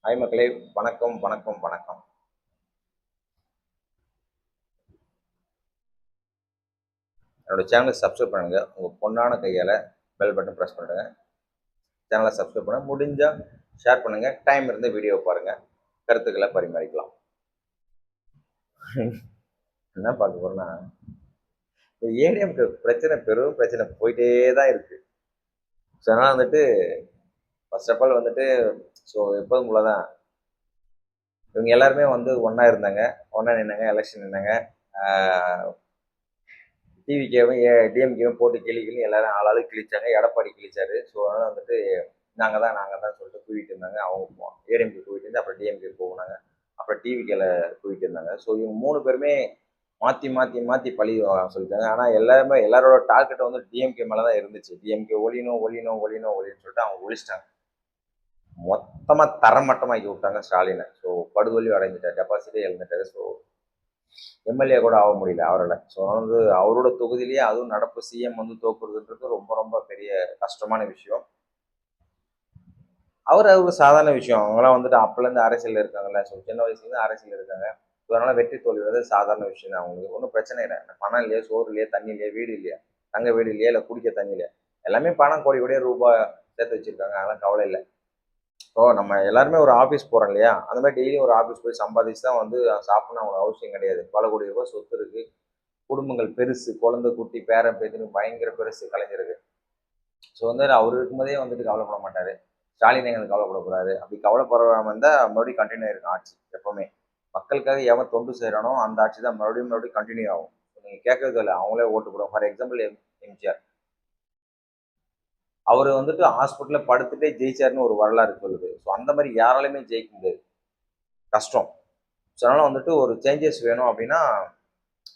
Hi மக்களே, வணக்கம் வணக்கம் வணக்கம். என்னோட சேனலை சப்ஸ்கிரைப் பண்ணுங்க. உங்கள் பொண்ணான கையால் பெல் பட்டன் ப்ரெஸ் பண்ணுங்க. சேனலை சப்ஸ்கிரைப் பண்ணுங்க. முடிஞ்சால் ஷேர் பண்ணுங்க. டைம் இருந்து வீடியோ பாருங்க. கருத்துக்களை பரிமாறிக்கலாம். என்ன பார்க்க போறோம்னா, இந்த ஏடிஎம்க்கு பிரச்சனை பெரும் பிரச்சனை போயிட்டே தான் இருக்கு. ஸோ அதனால் ஃபர்ஸ்ட் ஆஃப் ஆல் ஸோ எப்போதும் போல தான் இவங்க எல்லாருமே ஒன்றா இருந்தாங்க, ஒன்றா நின்னாங்க, எலெக்ஷன் நின்னாங்க. டிவிகேவும் டிஎம்கேவும் போட்டு கிளி எல்லாரும் ஆளாளுக்கு கிழிச்சாங்க. எடப்பாடி கிழிச்சாரு. ஸோ அதனால் நாங்கள் தான் சொல்லிட்டு கூவிட்டு இருந்தாங்க. அவங்க ஏடிஎம்கே கூவிட்டு இருந்து அப்புறம் டிஎம்கே போனாங்க. அப்புறம் டிவிகேல கூவிட்டு இருந்தாங்க. ஸோ இவங்க 3 பேருமே மாற்றி மாற்றி மாற்றி பழி சொல்லிட்டாங்க. ஆனால் எல்லாரோட டார்கெட் டிஎம்கே மேலே தான் இருந்துச்சு. டிஎம்கே ஒழியணும் ஒழியணும் ஒழியணும் ஒழியன்னு சொல்லிட்டு அவங்க ஒழிச்சிட்டாங்க. மொத்தமாக தரமட்டமாக்கி விட்டாங்க ஸ்டாலினை. ஸோ படுதோல்வி அடைஞ்சிட்டார், டெபாசிட்டே இழந்துட்டாரு. ஸோ எம்எல்ஏ கூட ஆக முடியல அவரால். ஸோ அவரோட தொகுதியிலேயே அதுவும் நடப்பு சிஎம் தோக்குறதுன்றது ரொம்ப ரொம்ப பெரிய கஷ்டமான விஷயம். அவருக்கு சாதாரண விஷயம். அவங்களாம் அப்போலேருந்து அரசியல் இருக்காங்கல்ல. ஸோ சின்ன வயசுலேருந்து அரசியல் இருக்காங்க. ஸோ அதனால் வெற்றி தோல்வி சாதாரண விஷயம் தான் அவங்களுக்கு. ஒன்றும் பிரச்சனை இல்லை. பணம் இல்லையா, சோறு இல்லையா, தண்ணி இல்லையா, வீடு இல்லையா, தங்க வீடு இல்லையா, இல்லை குடிக்க தண்ணி இல்லையா, எல்லாமே பணம் கோடி கோடியே ரூபாய் சேர்த்து வச்சுருக்காங்க. அதெல்லாம் கவலை இல்லை. ஸோ நம்ம எல்லாருமே ஒரு ஆஃபீஸ் போகிறோம் இல்லையா, அந்த மாதிரி டெய்லியும் ஒரு ஆஃபீஸ் போய் சம்பாதிச்சு தான் சாப்பிடணும் அவங்களுக்கு அவசியம் கிடையாது. பல கோடி ரூபாய் சொத்து இருக்குது. குடும்பங்கள் பெருசு, குழந்தை குட்டி பேரன் பேத்தின்னு பயங்கர பெருசு கலைஞருக்கு. ஸோ அவர் இருக்கும்போதே கவலைப்பட மாட்டார். ஸ்டாலின் எங்களுக்கு கவலைப்படக்கூடாது. அப்படி கவலைப்படாமல் இருந்தால் மறுபடியும் கண்டினியூ ஆயிருக்கும் ஆட்சி. எப்போவுமே மக்களுக்காக எவன் தொண்டு செய்கிறானோ அந்த ஆட்சி தான் மறுபடியும் கண்டினியூ ஆகும். நீங்கள் கேட்கறது இல்லை, அவங்களே ஓட்டு போடுவோம். ஃபார் எக்ஸாம்பிள் எம்ஜிஆர், அவர் ஹாஸ்பிட்டலில் படுத்துட்டே ஜெயிச்சாருன்னு ஒரு வரலாறு சொல்லுது. ஸோ அந்த மாதிரி யாராலையுமே ஜெயிக்க முடியாது, கஷ்டம். ஸோ அதனால் ஒரு சேஞ்சஸ் வேணும் அப்படின்னா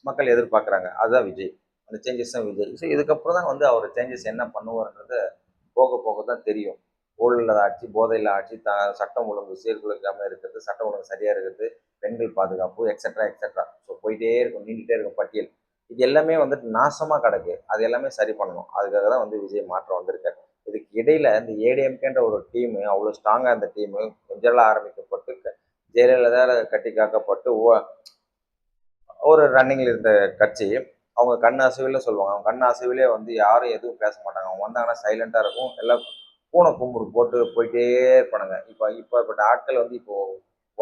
மக்கள் எதிர்பார்க்குறாங்க. அதுதான் விஜய். அந்த சேஞ்சஸ் தான் விஜய். ஸோ இதுக்கப்புறம் தான் அவர் சேஞ்சஸ் என்ன பண்ணுவார்ன்றது போக போக தான் தெரியும். ஊழல் ஆட்சி, போதையில் ஆட்சி, சட்டம் ஒழுங்கு சீர்குலைக்காமல் இருக்கிறது, சட்டம் ஒழுங்கு சரியாக இருக்கிறது, பெண்கள் பாதுகாப்பு, எக்ஸட்ரா எக்ஸட்ரா. ஸோ போயிட்டே இருக்கும், நீண்டுகிட்டே இருக்கும் பட்டியல். இது எல்லாமே நாசமாக கிடக்கு. அது எல்லாமே சரி பண்ணணும். அதுக்காக தான் விஜய் மாற்றம் வந்திருக்காரு. இதுக்கு இடையில இந்த ஏடிஎம்கேன்ற ஒரு டீமு அவ்வளோ ஸ்ட்ராங்காக, அந்த டீமு எம்ஜிஆரால் ஆரம்பிக்கப்பட்டு ஜெயலலிதா கட்டி காக்கப்பட்டு ஒரு ரன்னிங்கில் இருந்த கட்சி. அவங்க கண் அசைவில் சொல்லுவாங்க. அவங்க கண் அசைவிலே யாரும் எதுவும் பேச மாட்டாங்க. அவங்க வந்தாங்கன்னா சைலண்டாக இருக்கும். எல்லாம் பூனை கும்புறு போட்டு போயிட்டே இருப்பானுங்க. இப்போப்பட்ட ஆட்கள் இப்போ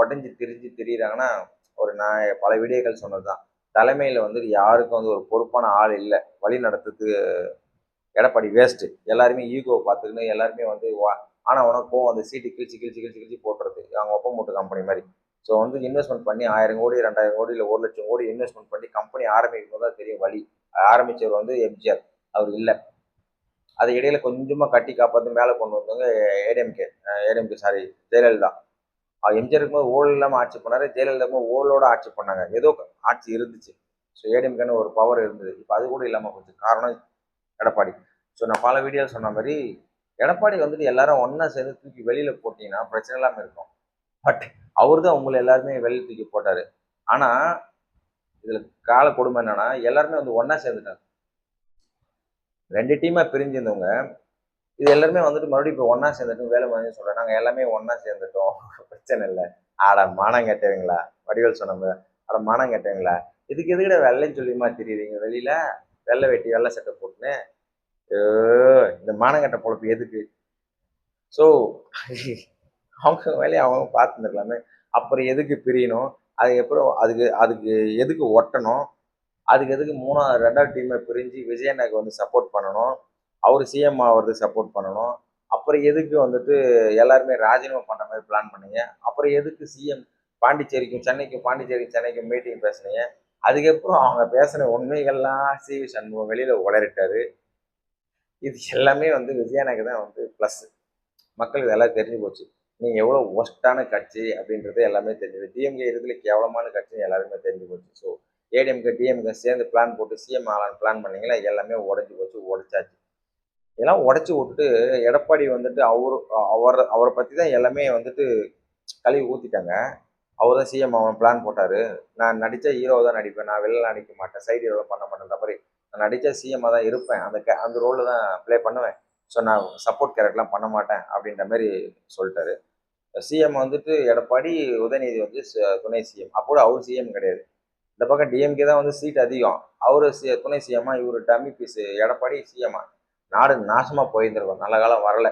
உடஞ்சி திரிஞ்சு திரியிறாங்கன்னா, நான் பல வீடியோக்கள் சொன்னது தான். தலைமையில் யாருக்கும் ஒரு பொறுப்பான ஆள் இல்லை. வழி நடத்துறதுக்கு எடப்பாடி வேஸ்ட்டு. எல்லாருமே ஈகோ பார்த்துக்கின்னு எல்லாருமே ஆனால் உனக்கும் அந்த சீட்டு கிழிச்சு கிழிச்சு கிழிச்சு கிழிச்சு போட்டுறது. அவங்க ஒப்ப மூட்டு கம்பெனி மாதிரி. ஸோ இன்வெஸ்ட்மெண்ட் பண்ணி 1000 கோடி 2000 கோடி இல்லை 1,00,000 கோடி இன்வெஸ்ட்மெண்ட் பண்ணி கம்பெனி ஆரம்பிக்கும் போது தான் தெரியும் வழி. ஆரம்பித்தவர் எம்ஜிஆர், அவர் இல்லை. அதை இடையில கொஞ்சமாக கட்டி காப்பாற்றி மேலே கொண்டு வந்தவங்க ஏடிஎம்கே சாரி ஜெயலலிதா. எம்ஜிஆர் இருக்கும்போது ஊழல் இல்லாமல் ஆட்சி பண்ணார். ஜெயலலிதா இருக்கும்போது ஊழலோட ஆட்சி பண்ணாங்க. ஏதோ ஆட்சி இருந்துச்சு. ஸோ ஏடிஎம்கேன்னு ஒரு பவர் இருந்தது. இப்போ அது கூட இல்லாமல் போச்சு. காரணம் எடப்பாடி. ஸோ நான் பல வீடியோ சொன்ன மாதிரி எடப்பாடி எல்லாரும் ஒன்றா சேர்ந்து தூக்கி வெளியில் போட்டிங்கன்னா பிரச்சனை இல்லாமல் இருக்கும். பட் அவர் தான் உங்களை எல்லாருமே வெளியில் தூக்கி போட்டார். ஆனால் இதில் கால கொடுமை என்னன்னா, எல்லாருமே ஒன்றா சேர்ந்துட்டாங்க. 2 டீமாக பிரிஞ்சிருந்தவங்க இது எல்லாருமே மறுபடியும் இப்போ ஒன்றா சேர்ந்துட்டோம் வேலை மாதிரி சொல்கிறேன். நாங்கள் எல்லாமே ஒன்றா சேர்ந்துட்டோம், பிரச்சனை இல்லை. ஆட மானம் கேட்டவங்களா, வடிவேல் சொன்ன ஆட மானம் கேட்டவங்களா, இதுக்கு எதுக்கிட்ட வெள்ளைன்னு சொல்லியுமா தெரியுறீங்க வெளியில், வெள்ளை வெட்டி வெள்ளை சட்டை போட்டுன்னு. இந்த மானங்கட்ட பொழப்பு எதுக்கு? ஸோ அவங்க வேலையை அவங்க பார்த்துருக்கலாமே. அப்புறம் எதுக்கு பிரியணும்? அதுக்கப்புறம் அதுக்கு அதுக்கு எதுக்கு ஒட்டணும்? அதுக்கு எதுக்கு 2வது டீமை பிரிஞ்சு விஜயண்ணாக்கு சப்போர்ட் பண்ணணும்? அவர் சிஎம் ஆகிறதுக்கு சப்போர்ட் பண்ணணும்? அப்புறம் எதுக்கு எல்லாருமே ராஜினாமா பண்ணுற மாதிரி பிளான் பண்ணீங்க? அப்புறம் எதுக்கு சிஎம் பாண்டிச்சேரிக்கும் சென்னைக்கும் மீட்டிங் பேசுனீங்க? அதுக்கப்புறம் அவங்க பேசுன உண்மைகள்லாம் சிவி சண்முகம் வெளியில் உளறிட்டாரு. இது எல்லாமே விஜயனுக்கு தான் ப்ளஸ். மக்களுக்கு இதெல்லாம் தெரிஞ்சு போச்சு. நீங்கள் எவ்வளோ ஒஸ்ட்டான கட்சி அப்படின்றது எல்லாமே தெரிஞ்சது. டிஎம்கே இருக்கிறதுல கேவலமான கட்சின்னு எல்லாருமே தெரிஞ்சு போச்சு. ஸோ ஏடிஎம்கே டிஎம்கே சேர்ந்து பிளான் போட்டு சிஎம் ஆகலான்னு பிளான் பண்ணிங்களா, எல்லாமே உடஞ்சி போச்சு, உடைச்சாச்சு. இதெல்லாம் உடச்சி விட்டுட்டு எடப்பாடி அவரை பற்றி தான் எல்லாமே கழுவி ஊற்றிட்டாங்க. அவர் தான் சிஎம் அவன் பிளான் போட்டார். நான் நடித்தா ஹீரோவை தான் நடிப்பேன், நான் வெளில நடிக்க மாட்டேன், சைடு ஹீரோவை பண்ண மாட்டேன்ற மாதிரி. நான் நடித்தா சிஎம்மாக தான் இருப்பேன், அந்த ரோலில் தான் ப்ளே பண்ணுவேன். ஸோ நான் சப்போர்ட் கேரக்டர்லாம் பண்ண மாட்டேன் அப்படின்ற மாதிரி சொல்லிட்டாரு. சிஎம் வந்துட்டு எடப்பாடி, உதயநிதி வந்து துணை சிஎம். அப்போ அவர் சிஎம் கிடையாது. இந்த பக்கம் டிஎம்கே தான் வந்து சீட் அதிகம். அவரு துணை சிஎம்மா, இவரு டம்மி பீஸ் எடப்பாடி சிஎம்மா. நாடு நாசமா போயிருந்திருக்கும். நல்ல காலம் வரல.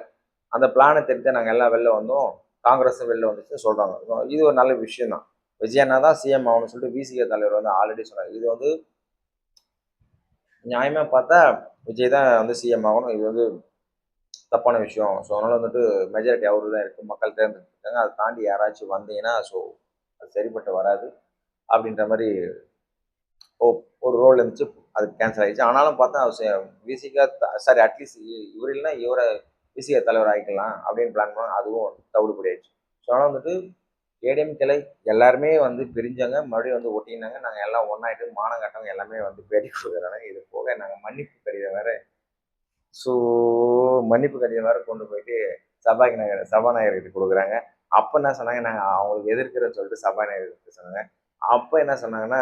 அந்த பிளானை தெரிஞ்சு நாங்கள் எல்லாம் வெளில வந்தோம். காங்கிரஸும் வெளில வந்துச்சு சொல்றாங்க. இது ஒரு நல்ல விஷயம் தான். விஜய் அண்ணா தான் சிஎம் ஆகணும்னு சொல்லிட்டு விசிக தலைவர் வந்து ஆல்ரெடி சொன்னாங்க. இது வந்து நியாயமா பார்த்தா விஜய் தான் வந்து சிஎம் ஆகணும். இது வந்து தப்பான விஷயம். ஸோ அதனால வந்துட்டு மெஜாரிட்டி அவரு தான் இருக்கு. மக்கள் தேர்ந்தெடுத்துருக்காங்க. அதை தாண்டி யாராச்சும் வந்தீங்கன்னா அது சரிப்பட்டு வராது அப்படின்ற மாதிரி ஒரு ரோல் இருந்துச்சு. அது கேன்சல் ஆயிடுச்சு. ஆனாலும் பார்த்தா விசிகா சாரி அட்லீஸ்ட் இவர் இல்லைன்னா இவரை விசிக தலைவர் ஆகிக்கலாம் அப்படின்னு பிளான் பண்ணாங்க. அதுவும் தவிடுபடி ஆயிடுச்சு. ஸோ அதனால் வந்துட்டு ஏடிஎம் கிளை எல்லாருமே வந்து பிரிஞ்சாங்க. மறுபடியும் வந்து ஒட்டினாங்க. நாங்கள் எல்லாம் ஒன்றாயிட்டு மானங்காட்டவங்க எல்லாமே வந்து பேட்டி கொடுக்குறாங்க. இது போக நாங்கள் மன்னிப்பு கடிதம் வேற ஸோ மன்னிப்பு கடிதம் வேற கொண்டு போயிட்டு சபாநாயகர்கிட்ட கொடுக்குறாங்க. அப்போ என்ன சொன்னாங்க, நாங்கள் அவங்களுக்கு எதிர்க்கிறேன்னு சொல்லிட்டு சபாநாயகர்கிட்ட சொன்னாங்க. அப்போ என்ன சொன்னாங்கன்னா,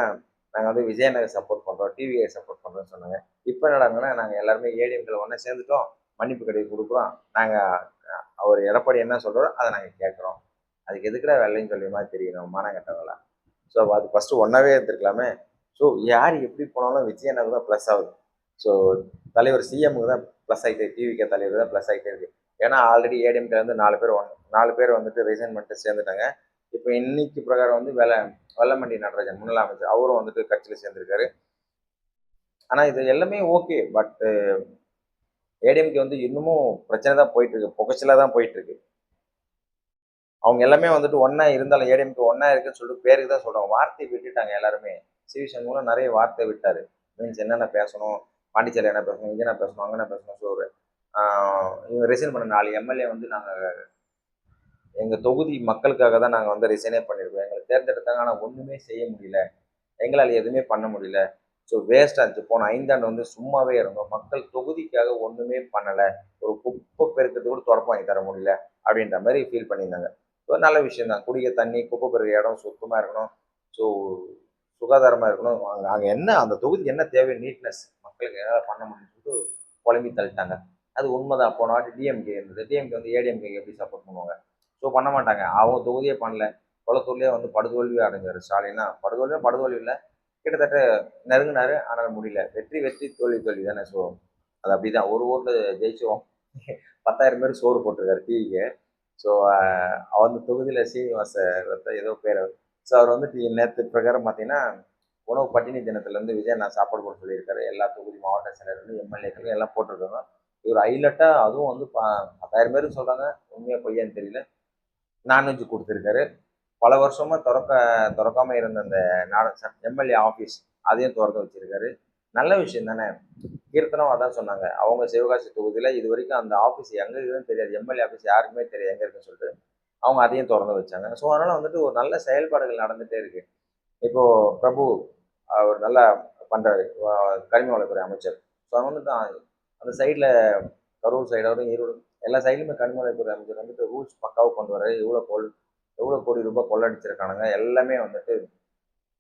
நாங்கள் வந்து விஜயநகர் சப்போர்ட் பண்ணுறோம், டிவிஐ சப்போர்ட் பண்ணுறோம்னு சொன்னாங்க. இப்போ என்னடாங்கன்னா, நாங்கள் எல்லாருமே ஏடிஎம்கில் ஒன்றா சேர்ந்துட்டோம், மன்னிப்பு கடிதம் கொடுக்குறோம், நாங்கள் அவர் எடப்பாடி என்ன சொல்கிறாரோ அதை நாங்கள் கேட்குறோம். அதுக்கு எதுக்குடா வெள்ளையும் சொல்லி மாதிரி தெரியணும் மானங்கட்டவங்களா. ஸோ அது ஃபஸ்ட்டு ஒன்றாவே இருந்திருக்கலாமே. ஸோ யார் எப்படி போனாலும் விஜயநகர் தான் ப்ளஸ் ஆகுது. ஸோ தலைவர் சிஎம்முக்கு தான் ப்ளஸ் ஆகிட்டே, டிவிகே தலைவர் தான் ப்ளஸ் ஆகிட்டே இருக்குது. ஏன்னா ஆல்ரெடி ஏடிஎம்கிட்ட வந்து 4 பேர் வந்துட்டு ரிசைன் பண்ணிட்டு சேர்ந்துட்டாங்க. இப்போ இன்னைக்கு பிரகாரம் வந்து வெள்ளமண்டி நடராஜன் முன்னாள் அமைச்சர் அவரும் வந்துட்டு கட்சியில் சேர்ந்திருக்காரு. ஆனால் இது எல்லாமே ஓகே. பட் ஏடிஎம்கே வந்து இன்னமும் பிரச்சனை தான் போயிட்டு இருக்கு, புகைச்சலாக தான் போயிட்டு இருக்கு. அவங்க எல்லாமே வந்துட்டு ஒன்றா இருந்தாலும் ஏடிஎம்கே ஒன்றா இருக்குன்னு சொல்லிட்டு பேருக்கு தான் சொல்கிறாங்க. வார்த்தையை விட்டுட்டாங்க எல்லாருமே. சிவிசன் மூலம் நிறைய வார்த்தை விட்டார். மீன்ஸ் என்னென்ன பேசணும், பாண்டிச்சேரி என்ன பேசணும், இங்கே என்ன பேசணும், அங்கே என்ன பேசணும். ஸோ இவங்க ரிசைன் பண்ண 4 எம்எல்ஏ வந்து நாங்கள் எங்கள் தொகுதி மக்களுக்காக தான் நாங்கள் வந்து ரிசைனே பண்ணியிருக்கோம். எங்களை தேர்ந்தெடுத்தாங்க, ஆனால் ஒன்றுமே செய்ய முடியல, எங்களால் எதுவுமே பண்ண முடியல. ஸோ வேஸ்ட்டாக இருந்துச்சு. போன 5 ஆண்டு வந்து சும்மாவே இருந்தோம். மக்கள் தொகுதிக்காக ஒன்றுமே பண்ணலை, ஒரு குப்பை பெருக்கிறது கூட தொடப்பம் வாங்கி தர முடியல அப்படின்ற மாதிரி ஃபீல் பண்ணியிருந்தாங்க. ஒரு நல்ல விஷயம் தான். குடிக்க தண்ணி, குப்பை பெருக்கிற இடம் சுத்தமாக இருக்கணும். ஸோ சுகாதாரமாக இருக்கணும். அங்கே என்ன அந்த தொகுதிக்கு என்ன தேவை, நீட்னஸ் மக்களுக்கு எதாவது பண்ண முடியும்னு சொல்லிட்டு புலம்பி தள்ளிட்டாங்க. அது உண்மைதான். போன வாட்டி டிஎம்கே இருந்தது. டிஎம்கே வந்து ஏடிஎம்கே எப்படி சப்போர்ட் பண்ணுவாங்க? ஸோ பண்ண மாட்டாங்க. அவங்க தொகுதியே பண்ணல. கொளத்தூர்லேயே வந்து படுதோல்வி அடைஞ்சார் ஸ்டாலினா. படுதோல்வி இல்லை, கிட்டத்தட்ட நெருங்கினாரு, ஆனால் முடியல. வெற்றி தோல்வி தானே. ஸோ அது அப்படிதான். ஒரு ஓட்டு ஜெயிச்சோம் 10,000 பேர் சோறு போட்டிருக்காரு டிவிக்கு. ஸோ அந்த தொகுதியில் சீனிவாச ஏதோ பேர். ஸோ அவர் வந்து நேற்று பிரகாரம் பார்த்தீங்கன்னா உணவு பட்டினி தினத்துலேருந்து விஜய் நான் சாப்பாடு போட சொல்லியிருக்காரு. எல்லா தொகுதி மாவட்ட செயலர்களும் எம்எல்ஏக்களும் எல்லாம் போட்டிருக்காங்க. இவர் ஹைலைட்டாக அதுவும் வந்து 10,000 பேருக்கு சொல்கிறாங்க, உண்மையாக பொய்யான்னு தெரியல, நான்வெஜ் கொடுத்துருக்காரு. பல வருஷமா திறக்காம இருந்த அந்த எம்எல்ஏ ஆஃபீஸ் அதையும் திறந்து வச்சிருக்காரு. நல்ல விஷயம் தானே. கீர்த்தனம் அதான் சொன்னாங்க, அவங்க சிவகாசி தொகுதியில் இது வரைக்கும் அந்த ஆஃபீஸ் எங்கே இருக்குன்னு தெரியாது, எம்எல்ஏ ஆஃபீஸ் யாருக்குமே தெரியாது எங்கே இருக்குன்னு சொல்லிட்டு அவங்க அதையும் திறந்து வச்சாங்க. ஸோ அதனால வந்துட்டு ஒரு நல்ல செயல்பாடுகள் நடந்துகிட்டே இருக்கு. இப்போ பிரபு அவர் நல்லா பண்றாரு, கனிம வளத்துறை அமைச்சர். ஸோ அது வந்துட்டு அந்த சைடில் கரூர் சைடோட ஈரோடு எல்லா சைட்லையுமே கனிம வளத்துறை அமைச்சர் வந்துட்டு ரூல்ஸ் பக்காவாக கொண்டு வர்றாரு. எவ்வளோ கோடி ரூபாய் கொள்ளடிச்சிருக்கானுங்க எல்லாமே வந்துட்டு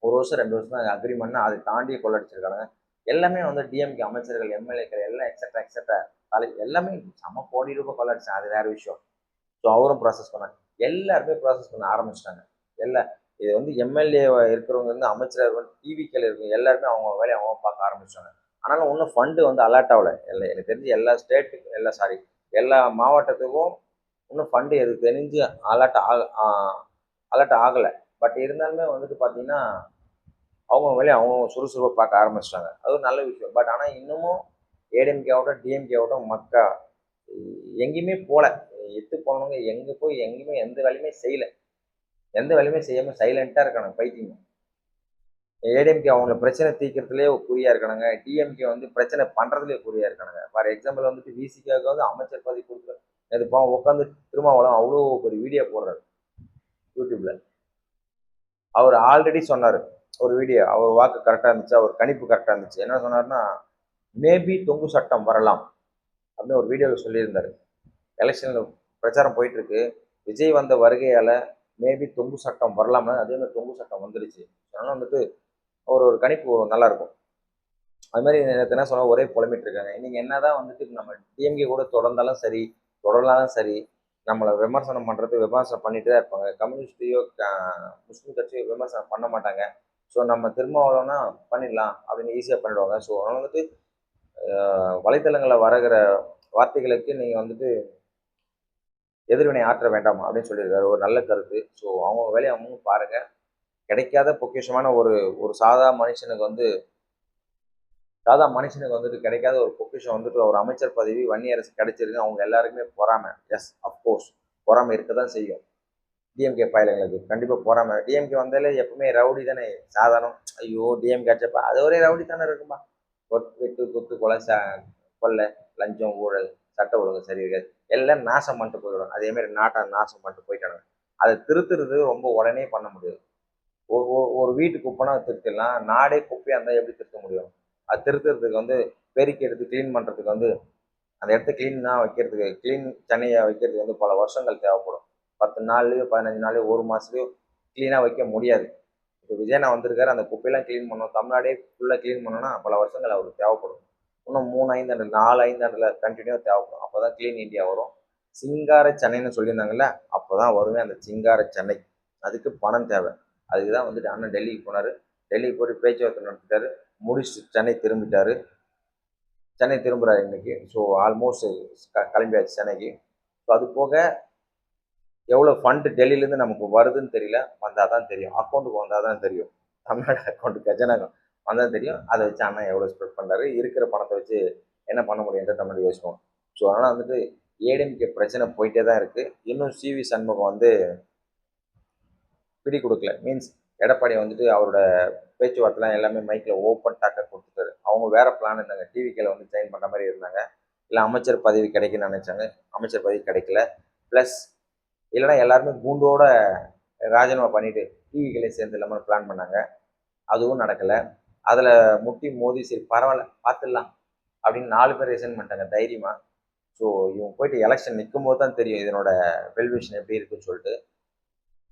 1 வருஷம் 2 வருஷம் தான் அக்ரிமெண்ட்னா அதை தாண்டி கொள்ளடிச்சிருக்கானுங்க. எல்லாமே வந்து டிஎம்கே அமைச்சர்கள் எம்எல்ஏக்கள் எல்லாம் எக்ஸட்ரா எல்லாமே செம்ம கோடி ரூபாய் கொள்ளடிச்சாங்க. அது வேற விஷயம். ஸோ அவரும் ப்ராசஸ் பண்ணாங்க. எல்லாருமே ப்ராசஸ் பண்ண ஆரம்பிச்சிட்டாங்க. இது வந்து எம்எல்ஏ இருக்கிறவங்க வந்து அமைச்சர் டிவிக்கில் இருக்கிறவங்க எல்லாருமே அவங்க வேலையை அவங்க பார்க்க ஆரம்பிச்சிட்டாங்க. ஆனாலும் இன்னும் ஃபண்டு வந்து அலர்ட் ஆகலை. எனக்கு தெரிஞ்சு எல்லா ஸ்டேட்டுக்கும் எல்லா மாவட்டத்துக்கும் இன்னும் ஃபண்டு எதுக்கு தெரிஞ்சு அலர்ட் ஆகலை. பட் இருந்தாலுமே வந்துட்டு பார்த்தீங்கன்னா அவங்க வேலையை அவங்க சுறுசுறுப்பாக பார்க்க ஆரம்பிச்சிட்டாங்க. அது ஒரு நல்ல விஷயம். பட் ஆனால் இன்னமும் ஏடிஎம்கே ஆகட்டும் டிஎம்கே ஆகட்டும் எங்கேயுமே போகல. எத்து போனவங்க எங்கே போய் எங்கேயுமே எந்த வேலையுமே செய்யலை. எந்த வேலையுமே செய்யாமல் சைலண்ட்டாக இருக்கானுங்க பைத்தியம். ஏடிஎம்கே அவங்க பிரச்சனை தீர்க்கறதுலேயே குறியாக இருக்கானுங்க. டிஎம்கே வந்து பிரச்சனை பண்ணுறதுலேயே குறியாக இருக்கானுங்க. ஃபார் எக்ஸாம்பிள் வந்துட்டு விசிக்காக வந்து அமைச்சர் பதவி கொடுத்து இது உட்காந்து திருமாவளம் அவ்வளோ ஒரு வீடியோ போடுறாரு யூடியூப்ல. அவர் ஆல்ரெடி சொன்னார் ஒரு வீடியோ, அவர் வாக்கு கரெக்டாக இருந்துச்சு, அவர் கணிப்பு கரெக்டாக இருந்துச்சு. என்ன சொன்னார்னா, மேபி தொங்கு சட்டம் வரலாம் அப்படின்னு ஒரு வீடியோவில் சொல்லியிருந்தாரு. எலெக்ஷனில் பிரச்சாரம் போயிட்டு இருக்கு. விஜய் வந்த வருகையால் மேபி தொங்கு சட்டம் வரலாம்னா அதே மாதிரி தொங்கு சட்டம் வந்துடுச்சு. அதனால வந்துட்டு ஒரு கணிப்பு நல்லா இருக்கும். அது மாதிரி நேற்று என்ன சொன்னால் ஒரே புலம்பிட்டு இருக்காங்க. நீங்கள் என்னதான் வந்துட்டு நம்ம டிஎம்கே கூட தொடர்ந்தாலும் சரி தொடரலாலும் சரி, நம்மளை விமர்சனம் பண்ணுறது விமர்சனம் பண்ணிட்டு தான் இருப்பாங்க. கம்யூனிஸ்டையோ முஸ்லீம் கட்சியோ விமர்சனம் பண்ண மாட்டாங்க. ஸோ நம்ம திருமாவளவனா பண்ணிடலாம் அப்படின்னு ஈஸியாக பண்ணிடுவாங்க. ஸோ அதனால் வந்துட்டு வலைத்தளங்களில் வருகிற வார்த்தைகளுக்கு நீங்கள் வந்துட்டு எதிர்வினை ஆற்ற வேண்டாம் அப்படின்னு சொல்லியிருக்காரு. ஒரு நல்ல கருத்து. ஸோ அவங்க வேலையை அவங்க பாருங்கள். கிடைக்காத பொக்கிஷமான ஒரு ஒரு சாதா மனுஷனுக்கு வந்துட்டு கிடைக்காத ஒரு பொக்கிஷம் வந்துட்டு ஒரு அமைச்சர் பதவி வன்னியரசு கிடைச்சிருக்கு. அவங்க எல்லாருக்குமே பொறாமை. எஸ், அஃப்கோர்ஸ் பொறாமை இருக்க தான் செய்யும். டிஎம்கே பயலுங்களுக்கு கண்டிப்பாக பொறாமை. டிஎம்கே வந்தாலே எப்பவுமே ரவுடி தானே சாதாரணம். ஐயோ டிஎம்கே ஆச்சப்பா அது ஒரே ரவுடி தானே இருக்குமா. வெட்டு குத்து கொலை கொள்ளை லஞ்சம் ஊழல் சட்ட ஒழுங்கு சரி இருக்காது. எல்லாம் நாசம் பண்ணிட்டு போயிடும். அதேமாதிரி நாட்டை நாசம் பண்ணிட்டு போயிட்டாங்க. அதை திருத்துறது ரொம்ப உடனே பண்ண முடியாது. ஒரு வீட்டு குப்பைனா திருத்திடலாம். நாடே குப்பையாக இருந்தால் எப்படி திருத்த முடியும்? அது திருத்துறதுக்கு வந்து பெருக்கி எடுத்து க்ளீன் பண்ணுறதுக்கு வந்து அந்த இடத்த க்ளீனாக வைக்கிறதுக்கு க்ளீன் சென்னையை வைக்கிறதுக்கு வந்து பல வருஷங்கள் தேவைப்படும். 10 நாள்லையோ 15 நாள்லையோ ஒரு மாதத்துலையோ க்ளீனாக வைக்க முடியாது. இப்போ விஜயனா வந்திருக்காரு, அந்த குப்பையெல்லாம் க்ளீன் பண்ணணும், தமிழ்நாடே ஃபுல்லாக க்ளீன் பண்ணணும்னா பல வருஷங்கள் அவருக்கு தேவைப்படும். இன்னும் 3 5 4 5 கண்டினியூவாக தேவைப்படும். அப்போ தான் க்ளீன் இந்தியா வரும். சிங்கார சென்னைன்னு சொல்லியிருந்தாங்கல்ல, அப்போ தான் வருமே அந்த சிங்கார சென்னை. அதுக்கு பணம் தேவை. அதுக்கு தான் வந்துட்டு அண்ணன் டெல்லிக்கு போனார். டெல்லிக்கு போய்ட்டு பேச்சுவார்த்தை நடத்திட்டாரு. முடிச்சுட்டு சென்னை திரும்பிட்டாரு. சென்னை திரும்புகிறாரு இன்னைக்கு. ஸோ ஆல்மோஸ்ட் கிளம்பியாச்சு சென்னைக்கு. ஸோ அது போக எவ்வளோ ஃபண்டு டெல்லியிலேருந்து நமக்கு வருதுன்னு தெரியல. வந்தால் தான் தெரியும். அக்கௌண்ட்டுக்கு வந்தால் தான் தெரியும். தமிழ்நாடு அக்கௌண்ட்டு கஜனா வந்தால் தெரியும். அதை வச்சு அண்ணன் எவ்வளோ ஸ்பெண்ட் பண்ணுறாரு, இருக்கிற பணத்தை வச்சு என்ன பண்ண முடியுன்றத தமிழ் யோசிப்போம். ஸோ அதனால் வந்துட்டு ஏடிஎம்கே பிரச்சனை போயிட்டே தான் இருக்குது. இன்னும் சிவி சண்முகம் வந்து பிடி கொடுக்கல. மீன்ஸ் எடப்பாடி வந்துட்டு அவரோட பேச்சுவார்த்தைலாம் எல்லாமே மைக்கில் ஓப்பன் டாக்க கொடுத்துட்டாரு. அவங்க வேற பிளான் இருந்தாங்க. டிவிக்கில் வந்து ஜாயின் பண்ணுற மாதிரி இருந்தாங்க. இல்லை அமைச்சர் பதவி கிடைக்குன்னு நினைச்சாங்க. அமைச்சர் பதவி கிடைக்கல. ப்ளஸ் இல்லைன்னா எல்லாருமே கூண்டோட ராஜினாமா பண்ணிட்டு டிவிக்கிலே சேர்ந்து இல்லாமல் பிளான் பண்ணாங்க. அதுவும் நடக்கலை. அதில் முட்டி மோதி சரி பரவாயில்ல பார்த்துடலாம் அப்படின்னு 4 பேர் ரிசைன் பண்ணிட்டாங்க தைரியமாக. ஸோ இவங்க போயிட்டு எலெக்ஷன் நிற்கும் போது தான் தெரியும் இதனோட வெல்விஷன் எப்படி இருக்குன்னு சொல்லிட்டு.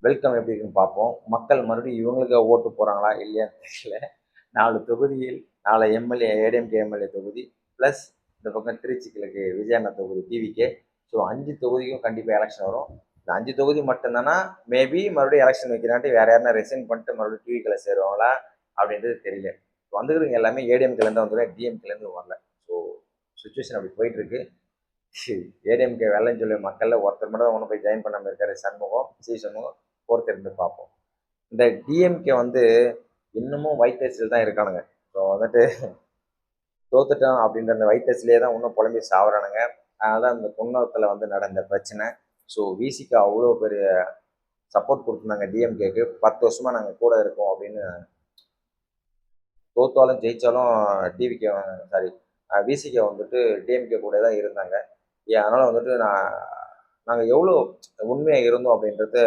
வெல்கம் எப்படி இருக்குன்னு பார்ப்போம். மக்கள் மறுபடியும் இவங்களுக்கு ஓட்டு போகிறாங்களா இல்லையான்னு தெரியல. 4 தொகுதியில் 4 எம்எல்ஏ ஏடிஎம்கே எம்எல்ஏ தொகுதி ப்ளஸ் இந்த பக்கம் திருச்சி கிழக்கு விஜயண்ணா தொகுதி டிவிக்கே. ஸோ 5 தொகுதிக்கும் கண்டிப்பாக எலெக்ஷன் வரும். இந்த 5 தொகுதி மட்டும்தானா மேபி மறுபடியும் எலெக்ஷன் வைக்கிறான்ட்டு வேறு யாருன்னா ரிசைன் பண்ணிட்டு மறுபடியும் டிவிக்கில் சேருவாங்களா அப்படின்றது தெரியல. வந்துக்கிறவங்க எல்லாமே ஏடிஎம்கேலேருந்து வந்துடும், டிஎம்கேலேருந்து வரல. ஸோ சுச்சுவேஷன் அப்படி போயிட்டுருக்கு. ஏடிஎம்கே வெள்ளன்னு சொல்லி மக்களில் ஒருத்தர் மட்டும் தான் ஒன்று போய் ஜாயின் பண்ணாமல் இருக்காரு சண்முகம். பொறுத்து இருந்து பார்ப்போம். இந்த டிஎம்கே வந்து இன்னமும் வைத்தறிச்சல் தான் இருக்கானுங்க. ஸோ வந்துட்டு தோத்துட்டோம் அப்படின்ற அந்த வைத்தறிச்சலே தான் இன்னும் புலம்பி சாவறானுங்க. அதனால தான் இந்த குன்னத்தில் வந்து நடந்த பிரச்சனை. ஸோ விசிக்கு அவ்வளோ பெரிய சப்போர்ட் கொடுத்துருந்தாங்க டிஎம்கேக்கு. 10 வருஷமாக நாங்கள் கூட இருக்கோம் அப்படின்னு. தோத்தாலும் ஜெயித்தாலும் விசிகே வந்துட்டு டிஎம்கே கூட தான் இருந்தாங்க. அதனால் வந்துட்டு நாங்கள் எவ்வளோ உண்மையாக இருந்தோம் அப்படின்றது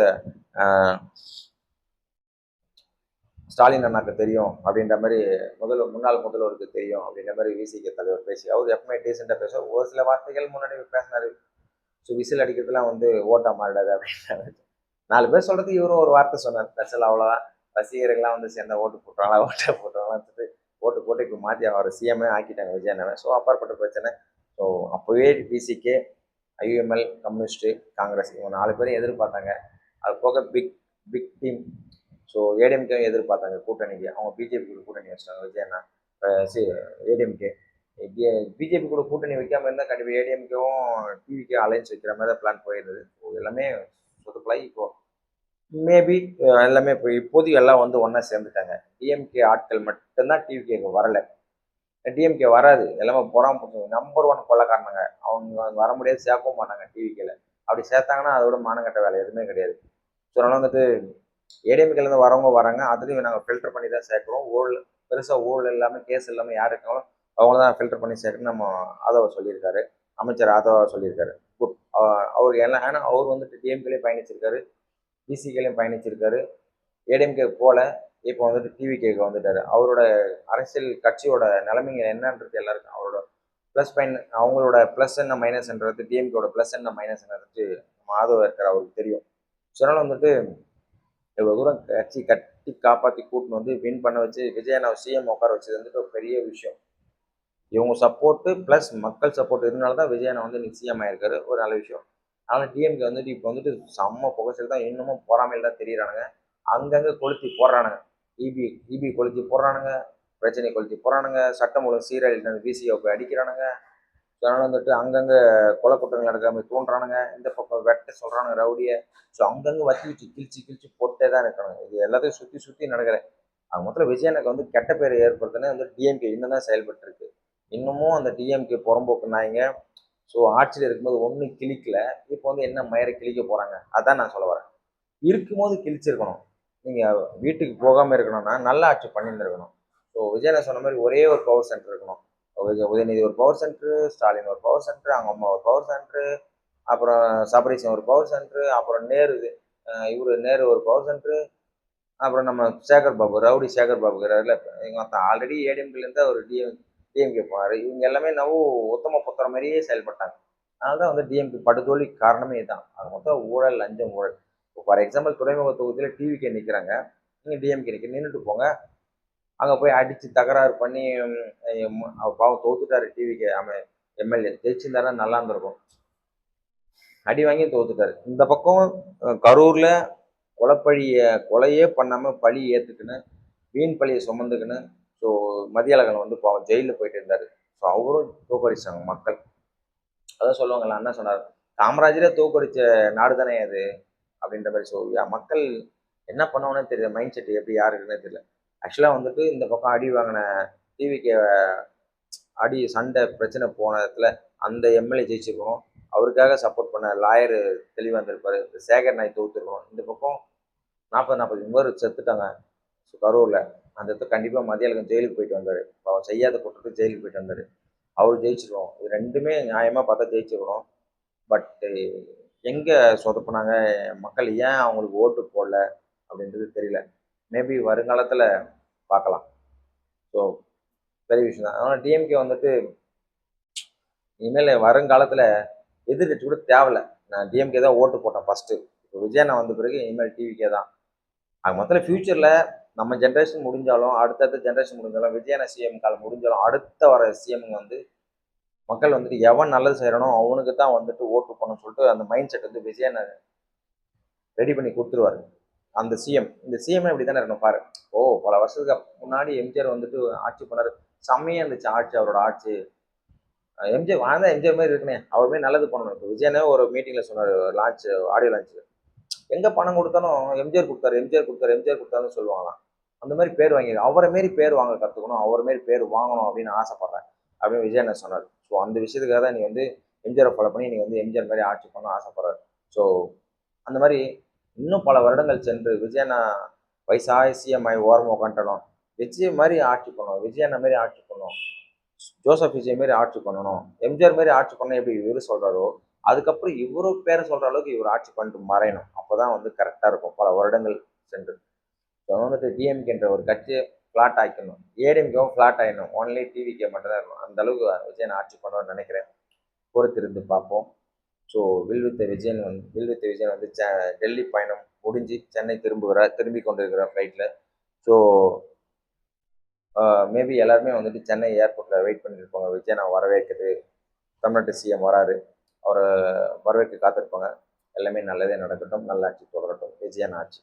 ஸ்டாலின் அண்ணாக்கு தெரியும் அப்படின்ற மாதிரி முன்னாள் முதல்வருக்கு தெரியும் அப்படின்ற மாதிரி விசிகே தலைவர் பேசி அவர் எப்பவுமே டீசெண்டாக பேசுவார். ஒரு சில வார்த்தைகள் முன்னாடி பேசினார். ஸோ விசில் அடிக்கிறதுலாம் வந்து ஓட்டா மாறிடாது அப்படின்றாரு. 4 பேர் சொல்கிறதுக்கு இவரும் ஒரு வார்த்தை சொன்னார். ஸ்பெஷல் அவ்வளோதான். ரசிகர்கள்லாம் வந்து சேர்ந்த ஓட்டு போட்டுறாங்களான்னு ஓட்டு போட்டு இப்போ மாற்றி அவர் சிஎம்ஏ ஆக்கிட்டாங்க விஜயண்ணாவை. ஸோ அப்பாற்பட்ட பிரச்சனை. ஸோ அப்போவே விசிகே, ஐயுஎம்எல், கம்யூனிஸ்ட்டு, காங்கிரஸ் இவங்க 4 பேரும் எதிர்பார்த்தாங்க. அது போக பிக் டீம். ஸோ ஏடிஎம்கே எதிர்பார்த்தாங்க கூட்டணிக்கு. அவங்க பிஜேபி கூட கூட்டணி வச்சிட்டாங்க விஜயண்ணா. ஏடிஎம்கே பிஜேபி கூட கூட்டணி வைக்காமல் இருந்தால் கண்டிப்பாக ஏடிஎம்கேவும் டிவிக்கே அலைன்ஸ் வைக்கிற மாதிரி தான் பிளான் போயிருந்தது. ஸோ எல்லாமே சொதுப்பலாகி இப்போது மேபி எல்லாமே இப்போ இப்போதைக்கு எல்லாம் வந்து ஒன்றா சேர்ந்துட்டாங்க. டிஎம்கே ஆட்கள் மட்டும்தான் டிவிகேக்கு வரலை. டிஎம்கே வராது. எல்லாமே நம்பர் 1 கொள்ளக்காரனாங்க. அவங்க வர முடியாது, சேர்க்கவும் மாட்டாங்க டிவிகேல. அப்படி சேர்த்தாங்கன்னா அதோட மானங்கட்ட வேலை எதுவுமே கிடையாது. ஸோ அதனால் வந்துட்டு ஏடிஎம்கேலேருந்து வரவங்க வராங்க. அதுலேயும் நாங்கள் ஃபில்டர் பண்ணி தான் சேர்க்குறோம். பெருசாக ஊழல் இல்லாமல் கேஸ் இல்லாமல் யார் இருக்காங்களோ அவங்கள தான் ஃபில்டர் பண்ணி சேர்க்கணும் நம்ம ஆதவ சொல்லியிருக்காரு. அமைச்சர் ஆதவ சொல்லியிருக்காரு. குட். அவருக்கு எல்லாம் ஏன்னா அவர் வந்துட்டு டிஎம்கேலேயும் பயணிச்சிருக்காரு, பிசிகேலையும் பயணிச்சிருக்காரு. ஏடிஎம்கே போல இப்போ வந்துட்டு டிவிகேக்கு வந்துட்டாரு. அவரோட அரசியல் கட்சியோட நிலைமைங்க என்னன்றது எல்லாருக்கும் அவரோட ப்ளஸ் அவங்களோட ப்ளஸ் என்ன மைனஸ்ன்றது டிஎம்கேயோட ப்ளஸ் என்ன மைனஸ்ன்றது மாதவ இருக்கிற அவருக்கு தெரியும். ஸோ அதனால் வந்துட்டு இவ்வளோ தூரம் கட்சி கட்டி காப்பாற்றி கூட்டின்னு வந்து வின் பண்ண வச்சு விஜயண்ணா சிஎம் உட்கார வச்சது வந்துட்டு ஒரு பெரிய விஷயம். இவங்க சப்போர்ட்டு ப்ளஸ் மக்கள் சப்போர்ட் இதனால தான் விஜயண்ணா வந்து சிஎம் ஆயிருக்காரு. ஒரு நல்ல விஷயம். அதனால் டிஎம்கே வந்துட்டு இப்போ வந்துட்டு செம்ம புகைச்சல் தான், இன்னமும் பொறாமையில் தான் தெரியுறானுங்க. அங்கங்கே கொளுத்தி போடுறானுங்க. இபி இபி கொளுத்தி போடுறானுங்க, பிரச்சனை கொளுத்தி போடுறானுங்க, சட்டம் ஒழுங்கு சீரழிந்து பிசிஓ போய் அடிக்கிறானுங்க. அதனால் வந்துட்டு அங்கங்கே கொலை குற்றங்கள் நடக்கிற மாதிரி தூண்டுறானுங்க. இந்த பக்கம் வெட்ட சொல்கிறானுங்க ரவுடியை. ஸோ அங்கங்கே வத்தி வச்சு கிழிச்சு கிழிச்சு போட்டே தான் இருக்கணும். இது எல்லாத்தையும் சுற்றி சுற்றி நடக்கிறேன். அது மொத்தம் விஜயனுக்கு வந்து கெட்ட பேர் ஏற்படுத்தினே வந்து டிஎம்கே இன்னும் தான் செயல்பட்டு இருக்கு. இன்னமும் அந்த டிஎம்கே புறம்போக்கு நாய்ங்க. ஸோ ஆட்சியில் இருக்கும்போது ஒன்றும் கிழிக்கல, இப்போ வந்து என்ன மயிரை கிழிக்க போகிறாங்க, அதான் நான் சொல்ல வரேன். இருக்கும்போது கிழிச்சிருக்கணும். நீங்கள் வீட்டுக்கு போகாமல் இருக்கணும்னா நல்ல ஆட்சி பண்ணியிருந்துருக்கணும். ஸோ விஜயனை சொன்ன மாதிரி ஒரே ஒரு பவர் சென்டர் இருக்கணும். உதயநிதி ஒரு பவர் சென்டரு, ஸ்டாலின் ஒரு பவர் சென்டரு, அவங்க அம்மா ஒரு பவர் சென்டரு, அப்புறம் சபரீசன் ஒரு பவர் சென்டரு, அப்புறம் நேரு இவர் நேரு ஒரு பவர் சென்டரு, அப்புறம் நம்ம சேகர் பாபு ரவுடி சேகர் பாபு இருக்கிறாருல, இவங்க ஆல்ரெடி ஏடிஎம்கேலேருந்து ஒரு டிஎம்கே போனார். இவங்க எல்லாமே உத்தம புத்திர மாதிரியே செயல்பட்டாங்க. அதனால தான் வந்து டிஎம்கே படுதோல்வி காரணமே இதுதான். அது மொத்தம் ஊழல், லஞ்சம், ஊழல். இப்போ ஃபார் எக்ஸாம்பிள் துறைமுக தொகுதியில் டிவிகே நிற்கிறாங்க, நீங்கள் டிஎம்கே நின்றுட்டு போங்க, அங்கே போய் அடித்து தகராறு பண்ணி பாவம் தோத்துட்டாரு டிவிகே. அவன் எம்எல்ஏ ஜெயிச்சிருந்தாருன்னா நல்லா இருந்திருக்கும். அடி வாங்கி தோத்துட்டாரு. இந்த பக்கம் கரூரில் கொலையே பண்ணாமல் பழி ஏற்றுக்குன்னு வீண் பழியை சுமந்துக்குன்னு ஸோ மதியழகன் வந்து பாவம் ஜெயிலில் போயிட்டு இருந்தார். ஸோ அவரும் தோக்கடிச்சாங்க மக்கள். அதான் சொல்லுவாங்கல்ல, அண்ணா சொன்னார், காமராஜரே தோக்கடிச்ச நாடு தானே அது அப்படின்ற மாதிரி. ஸோ மக்கள் என்ன பண்ணுவோன்னே தெரியல, மைண்ட் செட் எப்படி யாருக்குன்னே தெரியல. ஆக்சுவலாக வந்துட்டு இந்த பக்கம் அடி வாங்கின டிவிக்கு அடி சண்டை பிரச்சனை போன இடத்துல அந்த எம்எல்ஏ ஜெயிச்சிருக்கணும். அவருக்காக சப்போர்ட் பண்ண லாயர் தெளிவாக இருந்திருப்பாரு. சேகர் நாய் தோத்துருக்கணும். இந்த பக்கம் 40 பேர் செத்துட்டாங்க கரூரில். அந்த இடத்துல கண்டிப்பாக மதியழகன் ஜெயிலுக்கு போயிட்டு வந்தார். அவர் செய்யாத குற்றத்துக்கு ஜெயிலுக்கு போயிட்டு வந்தார். அவர் ஜெயிச்சிருக்கணும். இது ரெண்டுமே நியாயமாக பார்த்தா ஜெயிச்சிருக்கணும். பட்டு எங்கே சொதப்புனாங்க, மக்கள் ஏன் அவங்களுக்கு ஓட்டு போடல அப்படின்றது தெரியல. மேபி வருங்காலத்தில் பார்க்கலாம். ஸோ பெரிய விஷயம் தான். அதனால் டிஎம்கே வந்துட்டு இனிமேல் வருங்காலத்தில் எதிர்கட்சி கூட தேவையில்லை. நான் டிஎம்கே தான் ஓட்டு போட்டேன் ஃபஸ்ட்டு. இப்போ விஜயண்ணா வந்த பிறகு இனிமேல் டிவிகே தான். அது மொத்தத்தில் ஃப்யூச்சரில் நம்ம ஜென்ரேஷன் முடிஞ்சாலும் அடுத்தடுத்த ஜென்ரேஷன் முடிஞ்சாலும் விஜயண்ணா சிஎம் காலம் முடிஞ்சாலும் அடுத்த வர சிஎம் வந்து மக்கள் வந்துட்டு எவன் நல்லது செய்கிறானோ அவனுக்கு தான் வந்துட்டு ஓட்டு பண்ணணும்னு சொல்லிட்டு அந்த மைண்ட் செட் வந்து விஜயண்ணா ரெடி பண்ணி கொடுத்துருவாரு. அந்த சிஎம் இந்த சிஎம் இப்படி தானே இருக்கணும் பாரு. பல வருஷத்துக்கு முன்னாடி எம்ஜிஆர் வந்துட்டு ஆட்சி பண்ணார், செம்மையாக இருந்துச்சு ஆட்சி, அவரோட ஆட்சி. எம்ஜிஆர் வாழ்ந்தா எம்ஜிஆர் மாதிரி இருக்குனே, அவர் மாதிரி நல்லது பண்ணணும். இப்போ விஜயனே ஒரு மீட்டிங்கில் சொன்னார், லான்ச் ஆடியோ லான்ச்சில், எங்கே பணம் கொடுத்தாலும் எம்ஜிஆர் கொடுத்தாரு, எம்ஜிஆர் கொடுத்தாரு, எம்ஜிஆர் கொடுத்தாருன்னு சொல்லுவாங்களாம். அந்த மாதிரி பேர் வாங்கி அவரை மாரி பேர் வாங்க கற்றுக்கணும், அவரை மாரி பேர் வாங்கணும் அப்படின்னு ஆசைப்பட்றேன் அப்படின்னு விஜயண்ணா சொன்னார். ஸோ அந்த விஷயத்துக்காக தான் நீ வந்து எம்ஜிஆரை ஃபாலோ பண்ணி நீ வந்து எம்ஜிஆர் மாதிரி ஆட்சி பண்ணணும் ஆசைப்படுறாரு. ஸோ அந்த மாதிரி இன்னும் பல வருடங்கள் சென்று விஜயண்ணா வயசாய சிஎம் ஆகி ஓரமாக உட்காந்துட்டணும், விஜய் மாதிரி ஆட்சி பண்ணணும், விஜயண்ணா மாதிரி ஆட்சி பண்ணணும், ஜோசப் விஜய் மாரி ஆட்சி பண்ணணும், எம்ஜிஆர் மாதிரி ஆட்சி பண்ண எப்படி இவரு சொல்றாரோ அதுக்கப்புறம் இவரு பேரை சொல்ற அளவுக்கு இவர் ஆட்சி பண்ணிட்டு மறையணும். அப்போதான் வந்து கரெக்டாக இருக்கும் பல வருடங்கள் சென்று. வந்துட்டு டிஎம்கேன்ற ஒரு கட்சியை ஃப்ளாட் ஆக்கணும், ஏடிஎம்கேவும் ஃப்ளாட் ஆகிடணும், ஒன்லி டிவிகே மட்டும் தான் இருக்கும். அந்த அளவுக்கு விஜயன் ஆட்சி பண்ணுவான்னு நினைக்கிறேன். பொறுத்திருந்து பார்ப்போம். ஸோ வில் வித் விஜயன் வந்து டெல்லி பயணம் முடிஞ்சு சென்னை திரும்பி கொண்டிருக்கிற ஃப்ளைட்டில். ஸோ மேபி எல்லாருமே வந்துட்டு சென்னை ஏர்போர்ட்டில் வெயிட் பண்ணியிருப்பாங்க, விஜயனை வரவேற்கிறது. தமிழ்நாட்டு சிஎம் வராரு, அவரை வரவேற்க காத்திருப்பாங்க. எல்லாமே நல்லதே நடக்கட்டும், நல்ல ஆட்சி தொடரட்டும், விஜயன் ஆட்சி.